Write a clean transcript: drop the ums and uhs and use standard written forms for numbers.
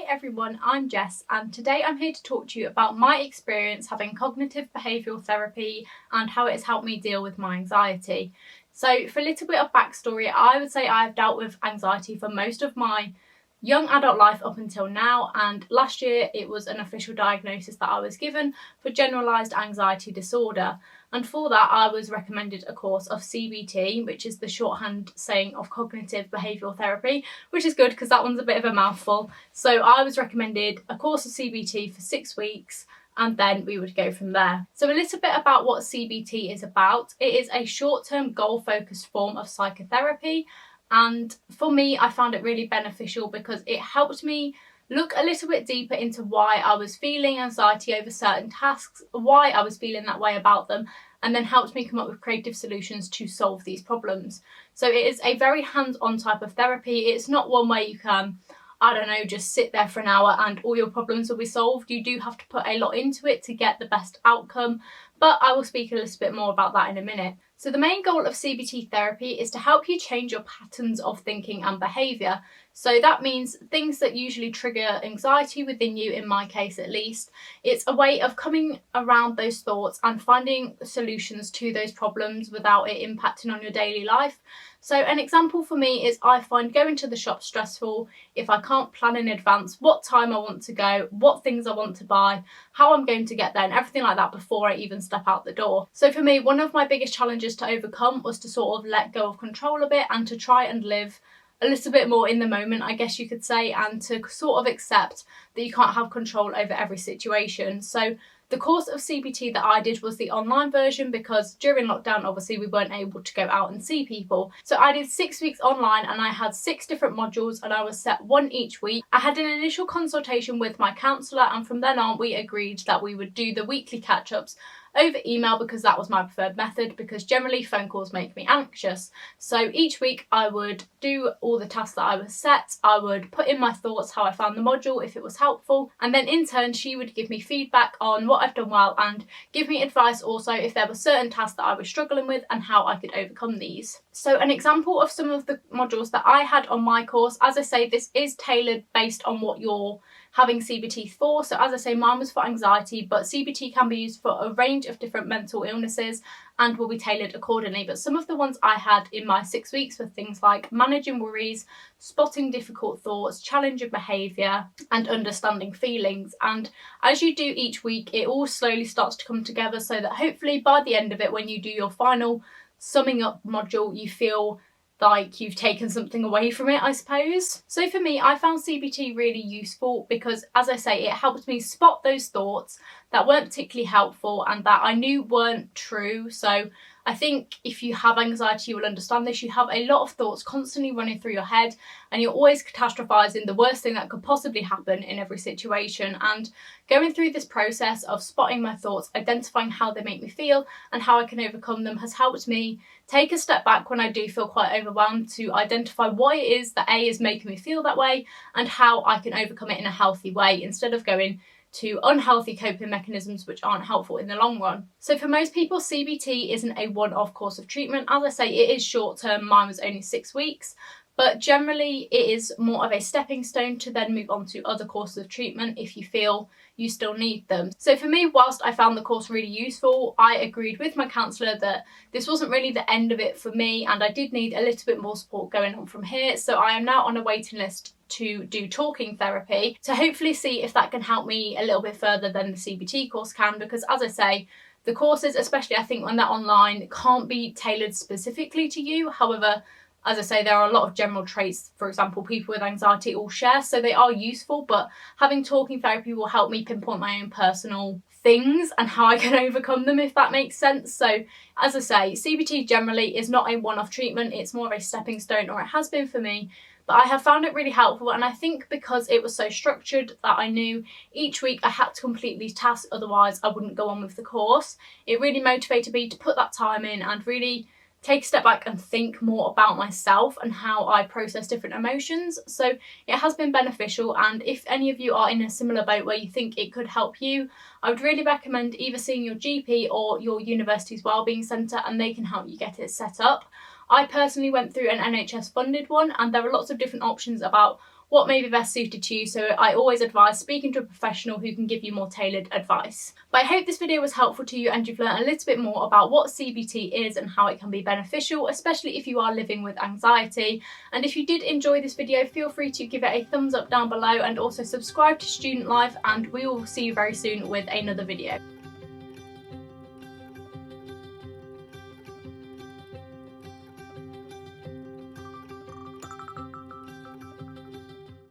everyone, I'm Jess and today I'm here to talk to you about my experience having cognitive behavioural therapy and how it has helped me deal with my anxiety. So for a little bit of backstory, I would say I've dealt with anxiety for most of my young adult life up until now, and last year it was an official diagnosis that I was given for generalised anxiety disorder, and for that I was recommended a course of CBT, which is the shorthand saying of Cognitive Behavioural Therapy, which is good because that one's a bit of a mouthful. So I was recommended a course of CBT for 6 weeks and then we would go from there. So a little bit about what CBT is about. It is a short-term goal-focused form of psychotherapy, and for me I found it really beneficial because it helped me look a little bit deeper into why I was feeling anxiety over certain tasks, why I was feeling that way about them, and then helped me come up with creative solutions to solve these problems. So it is a very hands-on type of therapy. It's not one where you can, I don't know, just sit there for an hour and all your problems will be solved. You do have to put a lot into it to get the best outcome, but I will speak a little bit more about that in a minute. So the main goal of CBT therapy is to help you change your patterns of thinking and behaviour. So that means things that usually trigger anxiety within you, in my case at least. It's a way of coming around those thoughts and finding solutions to those problems without it impacting on your daily life. So an example for me is I find going to the shop stressful if I can't plan in advance what time I want to go, what things I want to buy, how I'm going to get there and everything like that before I even step out the door. So for me, one of my biggest challenges to overcome was to sort of let go of control a bit and to try and live a little bit more in the moment, I guess you could say, and to sort of accept that you can't have control over every situation. So the course of CBT that I did was the online version because during lockdown, obviously, we weren't able to go out and see people. So I did 6 weeks online and I had 6 different modules and I was set one each week. I had an initial consultation with my counsellor and from then on we agreed that we would do the weekly catch-ups over email because that was my preferred method, because generally phone calls make me anxious. So each week I would do all the tasks that I was set, I would put in my thoughts, how I found the module, if it was helpful, and then in turn she would give me feedback on what I've done well and give me advice also if there were certain tasks that I was struggling with and how I could overcome these. So an example of some of the modules that I had on my course, as I say, this is tailored based on what you're having CBT for. So as I say, mine was for anxiety, but CBT can be used for a range of different mental illnesses and will be tailored accordingly. But some of the ones I had in my 6 weeks were things like managing worries, spotting difficult thoughts, challenging behaviour and understanding feelings. And as you do each week, it all slowly starts to come together so that hopefully by the end of it, when you do your final summing up module, you feel like you've taken something away from it, I suppose. So for me, I found CBT really useful because, as I say, it helped me spot those thoughts that weren't particularly helpful and that I knew weren't true. So I think if you have anxiety, you will understand this. You have a lot of thoughts constantly running through your head and you're always catastrophizing the worst thing that could possibly happen in every situation. And going through this process of spotting my thoughts, identifying how they make me feel and how I can overcome them has helped me take a step back when I do feel quite overwhelmed to identify what it is that A is making me feel that way and how I can overcome it in a healthy way instead of going to unhealthy coping mechanisms which aren't helpful in the long run. So for most people, CBT isn't a one-off course of treatment. As I say, it is short term. Mine was only 6 weeks, but generally it is more of a stepping stone to then move on to other courses of treatment if you feel you still need them. So for me, whilst I found the course really useful, I agreed with my counsellor that this wasn't really the end of it for me and I did need a little bit more support going on from here. So I am now on a waiting list to do talking therapy to hopefully see if that can help me a little bit further than the CBT course can, because as I say, the courses, especially I think when they're online, can't be tailored specifically to you. However, as I say, there are a lot of general traits, for example, people with anxiety all share, so they are useful, but having talking therapy will help me pinpoint my own personal things and how I can overcome them, if that makes sense. So as I say, CBT generally is not a one-off treatment, it's more of a stepping stone, or it has been for me. But I have found it really helpful, and I think because it was so structured that I knew each week I had to complete these tasks, otherwise I wouldn't go on with the course. It really motivated me to put that time in and really take a step back and think more about myself and how I process different emotions. So it has been beneficial, and if any of you are in a similar boat where you think it could help you, I would really recommend either seeing your GP or your university's wellbeing centre and they can help you get it set up. I personally went through an NHS funded one and there are lots of different options about what may be best suited to you, so I always advise speaking to a professional who can give you more tailored advice. But I hope this video was helpful to you and you've learned a little bit more about what CBT is and how it can be beneficial, especially if you are living with anxiety. And if you did enjoy this video, feel free to give it a thumbs up down below and also subscribe to Student Life, and we will see you very soon with another video.